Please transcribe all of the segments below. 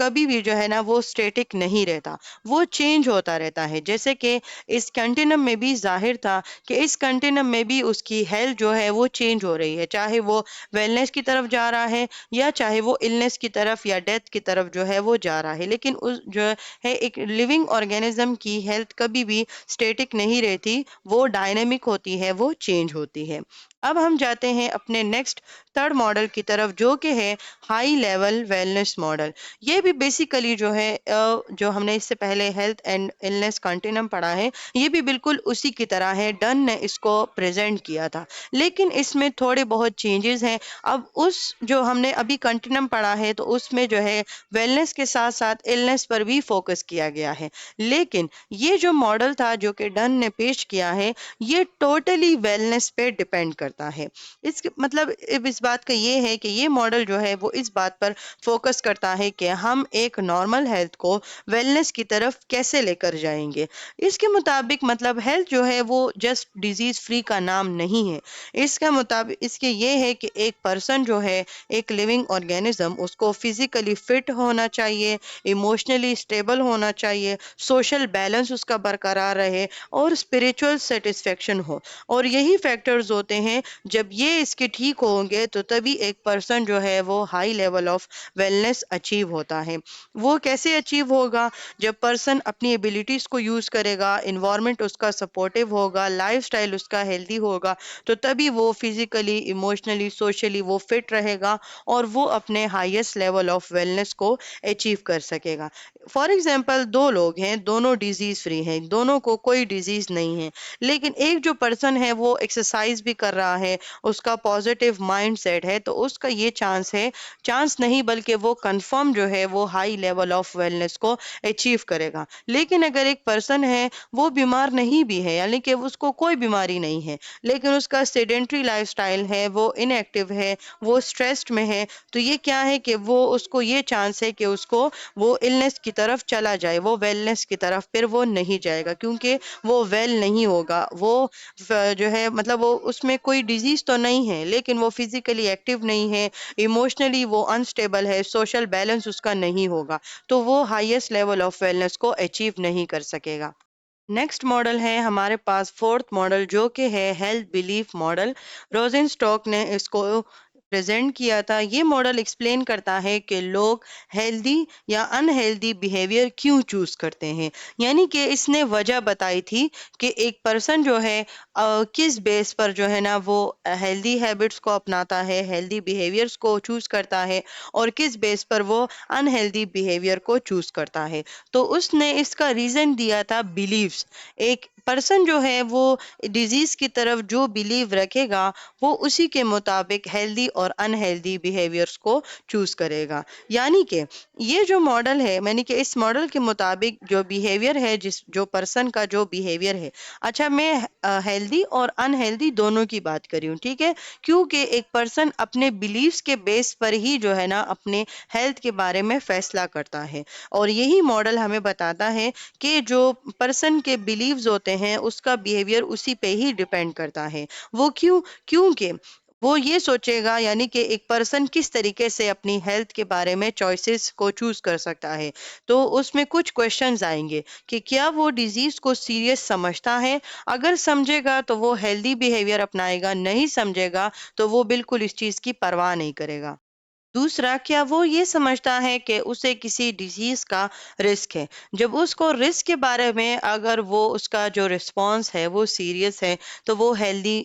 کبھی بھی جو ہے نا وہ اسٹیٹک نہیں رہتا، وہ چینج ہوتا رہتا ہے، جیسے کہ اس کنٹینم میں بھی ظاہر تھا کہ اس کنٹینم میں بھی اس کی ہیلتھ جو ہے وہ چینج ہو رہی ہے، چاہے وہ ویلنس کی طرف جا رہا ہے یا چاہے وہ النس کی طرف یا ڈیتھ کی طرف جو ہے وہ جا رہا ہے، لیکن اس جو ہے ایک لیونگ آرگینزم کی ہیلتھ کبھی بھی اسٹیٹک نہیں رہتی، وہ ڈائنامک ہوتی ہے، وہ چینج ہوتی ہے۔ اب ہم جاتے ہیں اپنے نیکسٹ تھرڈ ماڈل کی طرف، جو کہ ہے ہائی لیول ویلنس ماڈل۔ یہ بھی بیسیکلی جو ہے جو ہم نے اس سے پہلے ہیلتھ اینڈ النس کنٹینم پڑھا ہے، یہ بھی بالکل اسی کی طرح ہے، ڈن نے اس کو پریزنٹ کیا تھا، لیکن اس میں تھوڑے بہت چینجز ہیں۔ اب اس جو ہم نے ابھی کنٹینم پڑھا ہے تو اس میں جو ہے ویلنس کے ساتھ ساتھ النس پر بھی فوکس کیا گیا ہے، لیکن یہ جو ماڈل تھا جو کہ ڈن نے پیش کیا ہے، یہ ٹوٹلی ویلنس پہ ڈیپینڈ کرتا ہے۔ مطلب اس بات کا یہ ہے کہ یہ ماڈل جو ہے وہ اس بات پر فوکس کرتا ہے کہ ہم ایک نارمل ہیلتھ کو ویلنس کی طرف کیسے لے کر جائیں گے۔ اس کے مطابق مطلب ہیلتھ جو ہے وہ جسٹ ڈیزیز فری کا نام نہیں ہے، اس کا مطابق اس کے یہ ہے کہ ایک پرسن جو ہے ایک لیونگ آرگینزم، اس کو فزیکلی فٹ ہونا چاہیے، ایموشنلی اسٹیبل ہونا چاہیے، سوشل بیلنس اس کا برقرار رہے اور اسپریچول سیٹسفیکشن ہو، اور یہی فیکٹرز ہوتے ہیں جب یہ اس کے ٹھیک ہوں گے تو تبھی ایک پرسن جو ہے وہ high level of wellness achieve ہوتا ہے۔ وہ کیسے اچیو ہوگا؟ جب پرسن اپنی ایبیلٹیز کو یوز کرے گا، انوائرمنٹ اس کا سپورٹیو ہوگا، لائف سٹائل اس کا ہیلدی ہوگا، تو تبھی وہ فزیکلی، ایموشنلی، سوشلی وہ فٹ رہے گا اور وہ اپنے ہائیسٹ لیول آف ویلنس کو اچیو کر سکے گا۔ فار ایگزامپل دو لوگ ہیں، دونوں ڈیزیز فری ہیں، دونوں کو کوئی ڈیزیز نہیں ہے، لیکن ایک جو پرسن ہے وہ ایکسرسائز بھی کر رہا ہے، اس کا پازیٹیو مائنڈ سیٹ ہے، تو اس کا یہ چانس نہیں بلکہ وہ کنفرم جو ہے وہ ہائی لیول آف ویلنس کو اچیو کرے گا۔ لیکن اگر ایک پرسن ہے وہ بیمار نہیں بھی ہے، یعنی کہ اس کو کوئی بیماری نہیں ہے، لیکن اس کا سیڈنٹری لائف سٹائل ہے، وہ ان ایکٹیو ہے، وہ اسٹریسڈ میں ہے، تو یہ کیا ہے کہ وہ اس کو یہ چانس ہے کہ اس کو وہ النس کی طرف چلا جائے، وہ ویلنس کی طرف پھر وہ نہیں جائے گا، کیونکہ وہ ویل نہیں ہوگا، وہ جو ہے مطلب وہ اس میں کوئی ڈیزیز تو نہیں ہے لیکن وہ فزیکلی ایکٹیو نہیں ہے، ایموشنلی وہ انسٹیبل ہے، سوشل بیلنس اس کا نہیں ہوگا، تو وہ ہائیسٹ لیول آف ویلنس کو اچیو نہیں کر سکے گا۔ نیکسٹ ماڈل ہے ہمارے پاس فورتھ ماڈل، جو کہ ہے ہیلتھ بلیف ماڈل۔ روزن اسٹاک نے اس کو پریزنٹ کیا تھا۔ یہ ماڈل ایکسپلین کرتا ہے کہ لوگ ہیلدی یا انہیلدی بیہیویئر کیوں چوز کرتے ہیں، یعنی کہ اس نے وجہ بتائی تھی کہ ایک پرسن جو ہے کس بیس پر جو ہے نا وہ ہیلدی ہیبٹس کو اپناتا ہے، ہیلدی بیہیویئرس کو چوز کرتا ہے، اور کس بیس پر وہ انہیلدی بیہیویئر کو چوز کرتا ہے۔ تو اس نے اس کا ریزن دیا تھا بیلیفز۔ ایک پرسن جو ہے وہ ڈیزیز کی طرف جو بیلیو رکھے گا وہ اسی کے مطابق ہیلدی اور انہیلدی بیہیویئرس کو چوز کرے گا، یعنی کہ یہ جو ماڈل ہے، یعنی کہ اس ماڈل کے مطابق جو بیہیویئر ہے، جو پرسن کا جو بیہیویئر ہے، اچھا میں ہیلدی اور انہیلدی دونوں کی بات کری ہوں، ٹھیک ہے، کیونکہ ایک پرسن اپنے بیلیفز کے بیس پر ہی جو ہے نا اپنے ہیلتھ کے بارے میں فیصلہ کرتا ہے، اور یہی ماڈل ہمیں بتاتا ہے کہ جو پرسن کے بیلیفز ہوتے ہیں اس کا بیہیویئر اسی پہ ہی ڈیپینڈ کرتا ہے۔ وہ کیونکہ وہ یہ سوچے گا، یعنی کہ ایک پرسن کس طریقے سے اپنی ہیلتھ کے بارے میں چوائسز کو چوز کر سکتا ہے، تو اس میں کچھ کوشچنز آئیں گے کہ کیا وہ ڈیزیز کو سیریس سمجھتا ہے؟ اگر سمجھے گا تو وہ ہیلدی بیہیویئر اپنائے گا، نہیں سمجھے گا تو وہ بالکل اس چیز کی پرواہ نہیں کرے گا۔ دوسرا، کیا وہ یہ سمجھتا ہے کہ اسے کسی ڈیزیز کا رسک ہے؟ جب اس کو رسک کے بارے میں اگر وہ اس کا جو رسپانس ہے وہ سیریس ہے تو وہ ہیلدی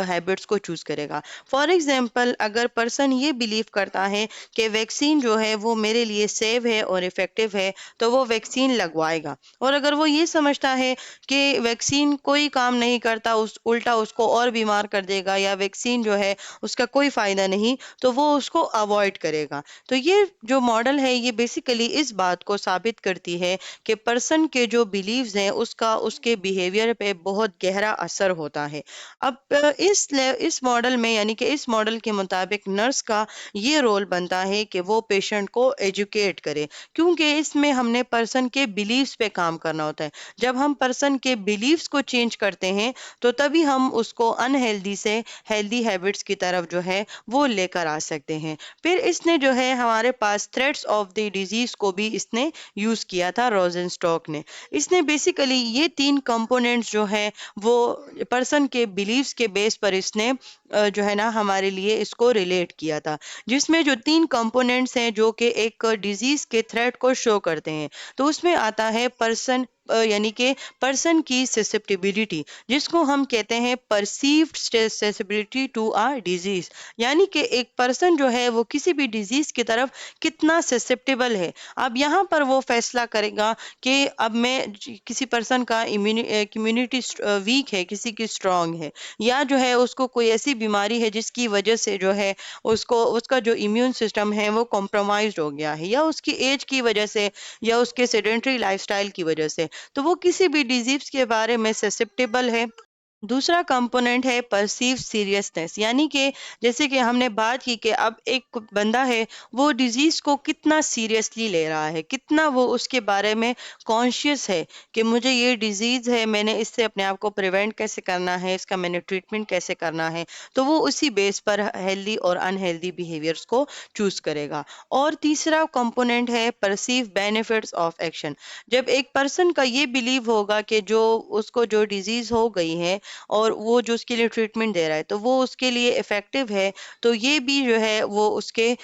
ہیبٹس کو چوز کرے گا۔ فار ایگزامپل اگر پرسن یہ بیلیو کرتا ہے کہ ویکسین جو ہے وہ میرے لیے سیف ہے اور افیکٹو ہے تو وہ ویکسین لگوائے گا، اور اگر وہ یہ سمجھتا ہے کہ ویکسین کوئی کام نہیں کرتا، الٹا اس کو اور بیمار کر دے گا، یا ویکسین جو ہے اس کا کوئی فائدہ نہیں، تو وہ اس کو اوائڈ کرے گا۔ تو یہ جو ماڈل ہے یہ بیسیکلی اس بات کو ثابت کرتی ہے کہ پرسن کے جو بیلیوز ہیں اس کا اس کے بیہیویئر پہ بہت گہرا اثر ہوتا ہے۔ اب اس ماڈل میں یعنی کہ اس ماڈل کے مطابق نرس کا یہ رول بنتا ہے کہ وہ پیشنٹ کو ایجوکیٹ کرے، کیونکہ اس میں ہم نے پرسن کے بلیفس پہ کام کرنا ہوتا ہے۔ جب ہم پرسن کے بلیفس کو چینج کرتے ہیں تو تبھی ہم اس کو انہیلدی سے ہیلدی ہیبٹس کی طرف جو ہے وہ لے کر آ سکتے ہیں۔ پھر اس نے جو ہے ہمارے پاس تھریٹس آف دی ڈیزیز کو بھی اس نے یوز کیا تھا، روزن اسٹاک نے۔ اس نے بیسیکلی یہ تین کمپوننٹس جو ہے وہ پرسن کے بلیفس کے بیس پر اس نے جو ہے نا ہمارے لیے اس کو ریلیٹ کیا تھا، جس میں جو تین کمپوننٹس ہیں جو کہ ایک ڈیزیز کے تھریٹ کو شو کرتے ہیں، تو اس میں آتا ہے پرسن یعنی کہ پرسن کی سسپٹیبلٹی، جس کو ہم کہتے ہیں پرسیوڈ سسپٹیبلٹی ٹو ڈیزیز، یعنی کہ ایک پرسن جو ہے وہ کسی بھی ڈیزیز کی طرف کتنا سسپٹیبل ہے۔ اب یہاں پر وہ فیصلہ کرے گا کہ اب میں کسی پرسن کا کمیونٹی ویک ہے، کسی کی اسٹرانگ ہے، یا جو ہے اس کو کوئی ایسی بیماری ہے جس کی وجہ سے جو ہے اس کا جو امیون سسٹم ہے وہ کمپرومائزڈ ہو گیا ہے، یا اس کی ایج کی وجہ سے، یا اس کے سیڈنٹری لائف سٹائل کی وجہ سے، تو وہ کسی بھی ڈیزیز کے بارے میں سسپٹیبل ہے۔ دوسرا کمپوننٹ ہے پرسیو سیریسنس، یعنی کہ جیسے کہ ہم نے بات کی کہ اب ایک بندہ ہے وہ ڈیزیز کو کتنا سیریسلی لے رہا ہے، کتنا وہ اس کے بارے میں کانشیس ہے کہ مجھے یہ ڈیزیز ہے، میں نے اس سے اپنے آپ کو پریونٹ کیسے کرنا ہے، اس کا میں نے ٹریٹمنٹ کیسے کرنا ہے، تو وہ اسی بیس پر ہیلدی اور انہیلدی بیہیویئرس کو چوز کرے گا۔ اور تیسرا کمپوننٹ ہے پرسیو بینیفٹس آف ایکشن۔ جب ایک پرسن کا یہ بلیو ہوگا کہ جو اس کو جو ڈیزیز ہو گئی ہے اور وہ جو اس کے لیے ٹریٹمنٹ دے رہا ہے تو وہ اس کے لیے افیکٹو ہے، تو یہ بھی جو ہے وہ اس کے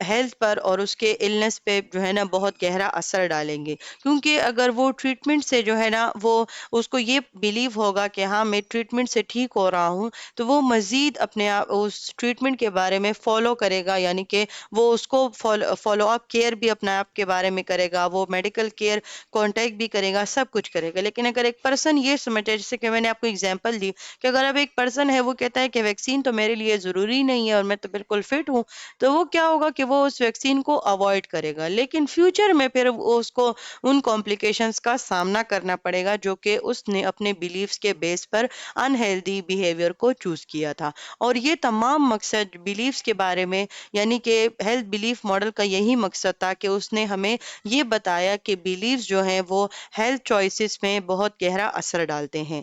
ہیلتھ پر اور اس کے النس پہ جو ہے نا بہت گہرا اثر ڈالیں گے، کیونکہ اگر وہ ٹریٹمنٹ سے جو ہے نا وہ اس کو یہ بلیو ہوگا کہ ہاں میں ٹریٹمنٹ سے ٹھیک ہو رہا ہوں، تو وہ مزید اپنے آپ اس ٹریٹمنٹ کے بارے میں فالو کرے گا، یعنی کہ وہ اس کو فالو اپ کیئر بھی اپنے آپ کے بارے میں کرے گا، وہ میڈیکل کیئر کانٹیکٹ بھی کرے گا، سب کچھ کرے گا۔ لیکن اگر ایک پرسن یہ سمجھے، جیسے کہ میں نے آپ کو اگزامپل دی کہ اگر اب ایک پرسن ہے وہ کہتا ہے کہ ویکسین تو میرے لیے ضروری نہیں ہے اور میں تو بالکل فٹ ہوں، تو وہ کیا ہوگا کہ وہ اس ویکسین کو اوائڈ کرے گا، لیکن فیوچر میں پھر اس کو ان کمپلیکیشنز کا سامنا کرنا پڑے گا جو کہ اس نے اپنے بیلیفز کے بیس پر انہیلدی بیہیویئر کو چوز کیا تھا۔ اور یہ تمام مقصد بیلیفز کے بارے میں یعنی کہ ہیلتھ بیلیف ماڈل کا یہی مقصد تھا کہ اس نے ہمیں یہ بتایا کہ بیلیفز جو ہیں وہ ہیلتھ چوائسز میں بہت گہرا اثر ڈالتے ہیں۔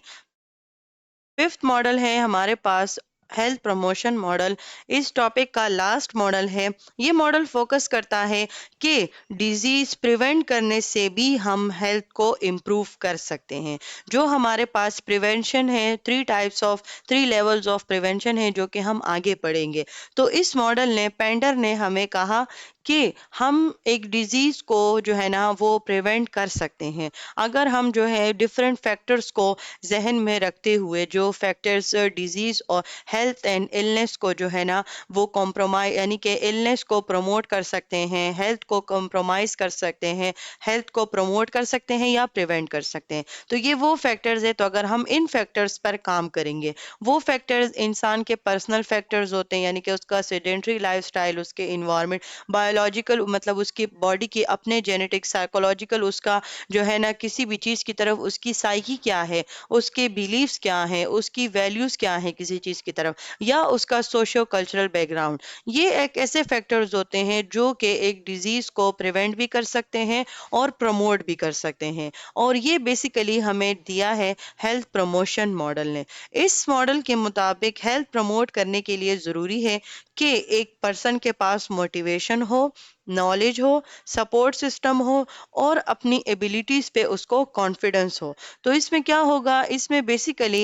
ففتھ ماڈل ہے ہمارے پاس ہیلتھ پروموشن ماڈل، اس ٹاپک کا لاسٹ ماڈل ہے۔ یہ ماڈل فوکس کرتا ہے کہ ڈیزیز پریونٹ کرنے سے بھی ہم ہیلتھ کو امپروو کر سکتے ہیں۔ جو ہمارے پاس پریونشن ہے، تھری لیولز آف پریونشن ہے جو کہ ہم آگے پڑھیں گے۔ تو اس ماڈل نے پینڈر نے ہمیں کہا کہ ہم ایک ڈیزیز کو جو ہے نا وہ پریونٹ کر سکتے ہیں اگر ہم جو ہے ڈفرینٹ فیکٹرز کو ذہن میں رکھتے ہوئے، جو فیکٹرز ڈیزیز اور ہیلتھ اینڈ النس کو جو ہے نا وہ کمپرومائز یعنی کہ النس کو پروموٹ کر سکتے ہیں، ہیلتھ کو کمپرومائز کر سکتے ہیں، ہیلتھ کو پروموٹ کر سکتے ہیں یا پریونٹ کر سکتے ہیں۔ تو یہ وہ فیکٹرز ہیں، تو اگر ہم ان فیکٹرز پر کام کریں گے، وہ فیکٹرز انسان کے پرسنل فیکٹرز ہوتے ہیں، یعنی کہ اس کا سیڈنٹری لائف سٹائل، اس کے انوائرمنٹ، بایولوجیکل مطلب اس کی باڈی کی اپنے جینیٹک، سائیکولوجیکل اس کا جو ہے نا کسی بھی چیز کی طرف اس کی سائیکی کیا ہے، اس کے بیلیفز کیا ہیں، اس کی ویلیوز کیا ہیں کسی چیز کی طرف، یا اس کا سوشو کلچرل بیک گراؤنڈ۔ یہ ایک ایسے فیکٹرز ہوتے ہیں جو کہ ایک ڈیزیز کو پریونٹ بھی کر سکتے ہیں اور پروموٹ بھی کر سکتے ہیں، اور یہ بیسیکلی ہمیں دیا ہے ہیلتھ پروموشن ماڈل نے۔ اس ماڈل کے مطابق ہیلتھ پروموٹ کرنے کے لیے ضروری ہے کہ ایک پرسن کے پاس موٹیویشن ہو، نالج ہو، سپورٹ سسٹم ہو اور اپنی ایبیلیٹیز پہ اس کو کانفیڈنس ہو۔ تو اس میں کیا ہوگا، اس میں بیسیکلی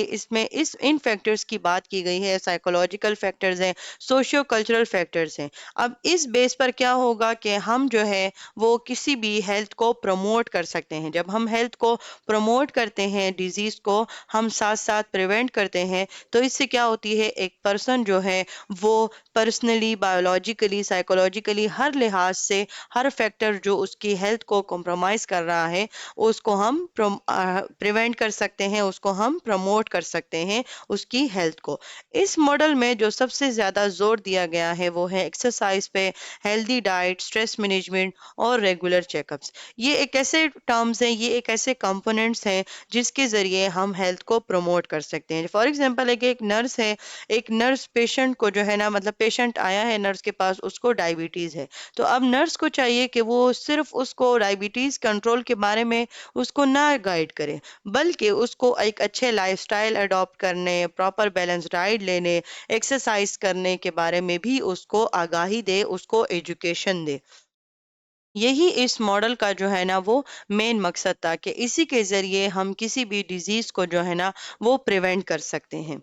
ان فیکٹرز کی بات کی گئی ہے، سائیکولوجیکل فیکٹرز ہیں، سوشیو کلچرل فیکٹرز ہیں۔ اب اس بیس پر کیا ہوگا کہ ہم جو ہے وہ کسی بھی ہیلتھ کو پروموٹ کر سکتے ہیں۔ جب ہم ہیلتھ کو پروموٹ کرتے ہیں، ڈیزیز کو ہم ساتھ ساتھ پریونٹ کرتے ہیں، تو اس سے کیا ہوتی ہے، ایک پرسن جو ہے وہ پرسنلی، بایولوجیکلی، سائیکولوجیکلی ہر لحاظ لحاظ سے ہر فیکٹر جو اس کی ہیلتھ کو کمپرومائز کر رہا ہے اس کو ہم پریونٹ کر سکتے ہیں، اس کو ہم پروموٹ کر سکتے ہیں اس کی ہیلتھ کو۔ اس ماڈل میں جو سب سے زیادہ زور دیا گیا ہے وہ ہے ایکسرسائز پہ، ہیلدی ڈائٹ، اسٹریس مینجمنٹ اور ریگولر چیک اپس۔ یہ ایک ایسے ٹرمز ہیں، یہ ایک ایسے کمپوننٹس ہیں جس کے ذریعے ہم ہیلتھ کو پروموٹ کر سکتے ہیں۔ فار ایگزامپل ہے کہ ایک نرس ہے، ایک نرس پیشنٹ کو جو ہے نا، مطلب پیشنٹ آیا ہے نرس کے پاس، اس کو ڈائبٹیز ہے، تو اب نرس کو چاہیے کہ وہ صرف اس کو ڈائبٹیز کنٹرول کے بارے میں اس کو نہ گائیڈ کرے، بلکہ اس کو ایک اچھے لائف سٹائل اڈاپٹ کرنے، پراپر بیلنس ڈائٹ لینے، ایکسرسائز کرنے کے بارے میں بھی اس کو آگاہی دے، اس کو ایجوکیشن دے۔ یہی اس ماڈل کا جو ہے نا وہ مین مقصد تھا کہ اسی کے ذریعے ہم کسی بھی ڈیزیز کو جو ہے نا وہ پریونٹ کر سکتے ہیں۔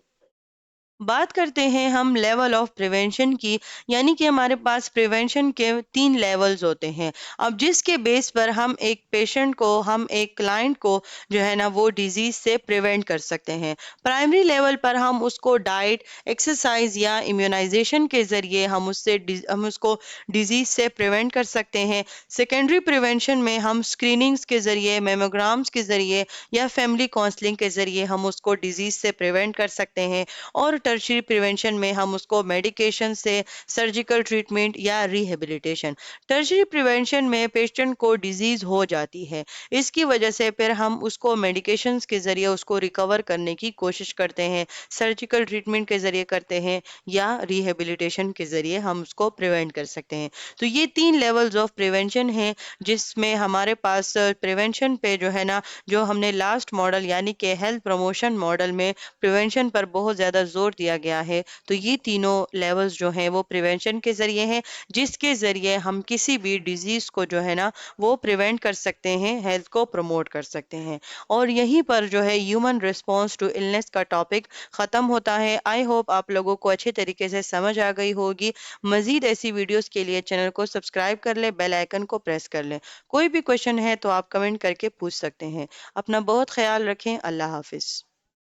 بات کرتے ہیں ہم لیول آف پریونشن کی، یعنی کہ ہمارے پاس پریونشن کے 3 لیولز ہوتے ہیں۔ اب جس کے بیس پر ہم ایک پیشنٹ کو، ہم ایک کلائنٹ کو جو ہے نا وہ ڈیزیز سے پریونٹ کر سکتے ہیں۔ پرائمری لیول پر ہم اس کو ڈائٹ، ایکسرسائز یا امیونائزیشن کے ذریعے ہم اس کو ڈیزیز سے پریونٹ کر سکتے ہیں۔ سیکنڈری پریونشن میں ہم اسکریننگز کے ذریعے، میموگرامز کے ذریعے یا فیملی کاؤنسلنگ کے ذریعے ہم اس کو ڈیزیز سے پریونٹ کر سکتے ہیں۔ اور ٹرشری پریونشن میں ہم اس کو میڈیکیشن سے، سرجیکل ٹریٹمنٹ یا ریہیبلیٹیشن۔ ٹرشری پریونشن میں پیشنٹ کو ڈیزیز ہو جاتی ہے، اس کی وجہ سے پھر ہم اس کو میڈیکیشنز کے ذریعے اس کو ریکور کرنے کی کوشش کرتے ہیں، سرجیکل ٹریٹمنٹ کے ذریعے کرتے ہیں یا ریہیبلیٹیشن کے ذریعے ہم اس کو پریونٹ کر سکتے ہیں۔ تو یہ 3 لیولز آف پریونشن ہیں جس میں ہمارے پاس پریونشن پہ جو ہے نا، جو ہم نے لاسٹ ماڈل یعنی کہ ہیلتھ پروموشن ماڈل میں پریونشن پر بہت زیادہ زور دیا گیا ہے، تو یہ تینوں لیولز جو ہیں وہ پریونشن کے ذریعے ہیں، جس کے ذریعے ہم کسی بھی ڈیزیز کو جو ہے نا وہ پریونٹ کر سکتے ہیں، ہیلتھ کو پروموٹ کر سکتے ہیں۔ اور یہیں پر جو ہے ہیومن ریسپانس ٹو النس کا ٹاپک ختم ہوتا ہے۔ آئی ہوپ آپ لوگوں کو اچھے طریقے سے سمجھ آ گئی ہوگی۔ مزید ایسی ویڈیوز کے لیے چینل کو سبسکرائب کر لیں، بیل آئیکن کو پریس کر لیں۔ کوئی بھی کوشچن ہے تو آپ کمنٹ کر کے پوچھ سکتے ہیں۔ اپنا بہت خیال رکھیں۔ اللہ حافظ۔